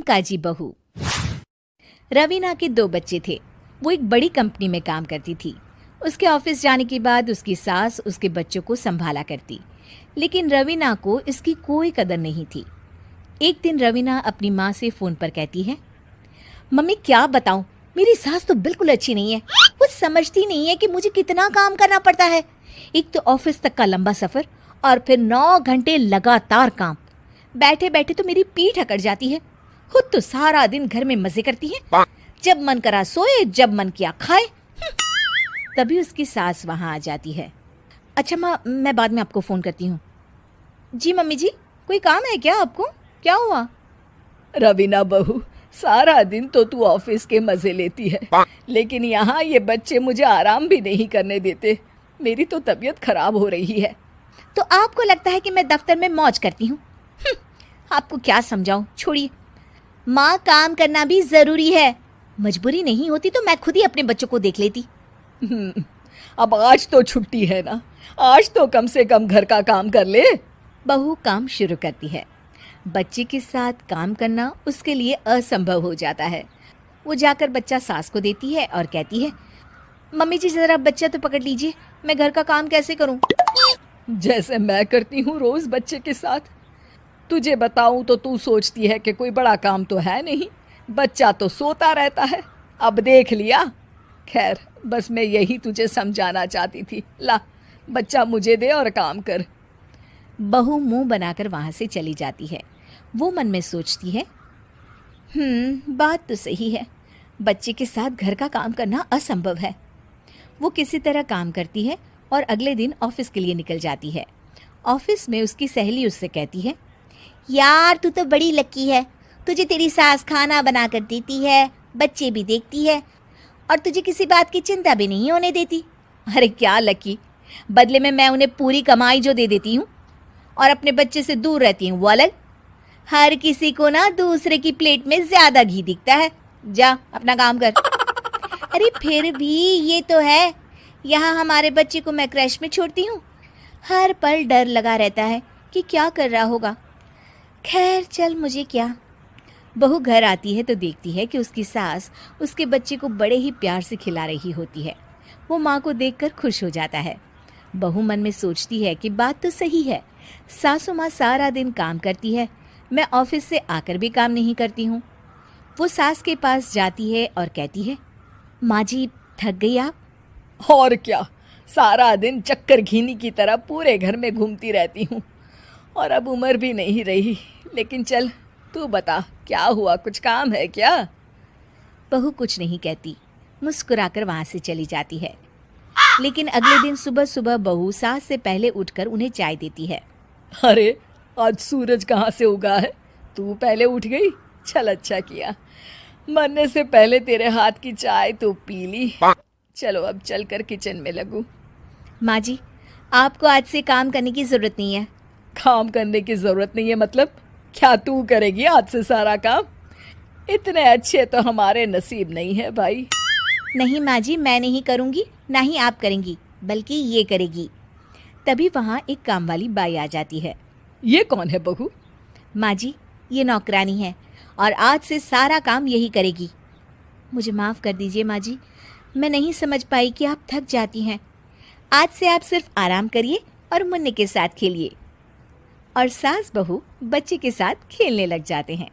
कामकाजी बहू। रवीना के 2 बच्चे थे। वो एक बड़ी कंपनी में काम करती थी। उसके ऑफिस जाने के बाद उसकी सास उसके बच्चों को संभाला करती, लेकिन रवीना को इसकी कोई कदर नहीं थी। एक दिन रवीना अपनी माँ से फ़ोन पर कहती है, मम्मी क्या बताऊं, मेरी सास तो बिल्कुल अच्छी नहीं है। वो समझती नहीं है कि मुझे कितना काम करना पड़ता है। एक तो ऑफिस तक का लंबा सफ़र और फिर 9 घंटे लगातार काम। बैठे बैठे तो मेरी पीठ अकड़ जाती है। खुद तो सारा दिन घर में मजे करती है, जब मन करा सोए, जब मन किया खाए। तभी उसकी सास वहां आ जाती है। अच्छा माँ, मैं बाद में आपको फ़ोन करती हूँ। जी मम्मी जी, कोई काम है क्या आपको? क्या हुआ? रवीना बहू, सारा दिन तो तू ऑफिस के मजे लेती है, लेकिन यहाँ ये बच्चे मुझे आराम भी नहीं करने देते। मेरी तो तबीयत खराब हो रही है। तो आपको लगता है कि मैं दफ्तर में मौज करती हूँ? आपको क्या समझाऊं, छोड़िए। माँ, काम करना भी ज़रूरी है। मजबूरी नहीं होती तो मैं खुद ही अपने बच्चों को देख लेती। अब आज तो छुट्टी है ना, आज तो कम से कम घर का काम कर ले। बहू काम शुरू करती है। बच्चे के साथ काम करना उसके लिए असंभव हो जाता है। वो जाकर बच्चा सास को देती है और कहती है, मम्मी जी ज़रा बच्चा तो पकड़ लीजिए, मैं घर का काम कैसे करूं? जैसे मैं करती हूँ रोज बच्चे के साथ। तुझे बताऊं तो तू सोचती है कि कोई बड़ा काम तो है नहीं, बच्चा तो सोता रहता है। अब देख लिया। खैर, बस मैं यही तुझे समझाना चाहती थी। ला, बच्चा मुझे दे और काम कर। बहू मुंह बनाकर वहां से चली जाती है। वो मन में सोचती है, बात तो सही है, बच्चे के साथ घर का काम करना असंभव है। वो किसी तरह काम करती है और अगले दिन ऑफिस के लिए निकल जाती है। ऑफिस में उसकी सहेली उससे कहती है, यार तू तो बड़ी लकी है, तुझे तेरी सास खाना बना कर देती है, बच्चे भी देखती है और तुझे किसी बात की चिंता भी नहीं होने देती। अरे क्या लकी, बदले में मैं उन्हें पूरी कमाई जो दे देती हूँ और अपने बच्चे से दूर रहती हूँ वो अलग। हर किसी को ना दूसरे की प्लेट में ज्यादा घी दिखता है। जा अपना काम कर। अरे फिर भी ये तो है, यहाँ हमारे बच्चे को मैं क्रैश में छोड़ती हूँ, हर पल डर लगा रहता है कि क्या कर रहा होगा। खैर चल, मुझे क्या। बहू घर आती है तो देखती है कि उसकी सास उसके बच्चे को बड़े ही प्यार से खिला रही होती है। वो माँ को देखकर खुश हो जाता है। बहू मन में सोचती है कि बात तो सही है, सासू माँ सारा दिन काम करती है, मैं ऑफिस से आकर भी काम नहीं करती हूँ। वो सास के पास जाती है और कहती है, माँ जी थक गई आप? और क्या, सारा दिन चक्कर घीनी की तरह पूरे घर में घूमती रहती हूँ और अब उम्र भी नहीं रही। लेकिन चल तू बता, क्या हुआ, कुछ काम है क्या? बहू कुछ नहीं कहती, मुस्कुराकर वहां से चली जाती है। लेकिन अगले दिन सुबह सुबह बहू सास से पहले उठकर उन्हें चाय देती है। अरे आज सूरज कहाँ से उगा है, तू पहले उठ गई। चल अच्छा किया, मरने से पहले तेरे हाथ की चाय तो पी ली। चलो अब चलकर किचन में लगूं। माँ जी, आपको आज से काम करने की जरूरत नहीं है। काम करने की जरूरत नहीं है मतलब? क्या तू करेगी आज से सारा काम? इतने अच्छे तो हमारे नसीब नहीं है भाई। नहीं माँ जी, मैं नहीं करूँगी, ना ही आप करेंगी, बल्कि ये करेगी। तभी वहाँ एक काम वाली बाई आ जाती है। ये कौन है बहू? माँ जी, ये नौकरानी है और आज से सारा काम यही करेगी। मुझे माफ़ कर दीजिए माँ जी, मैं नहीं समझ पाई कि आप थक जाती हैं। आज से आप सिर्फ आराम करिए और मुन्ने के साथ खेलिए। और सास बहू बच्चे के साथ खेलने लग जाते हैं।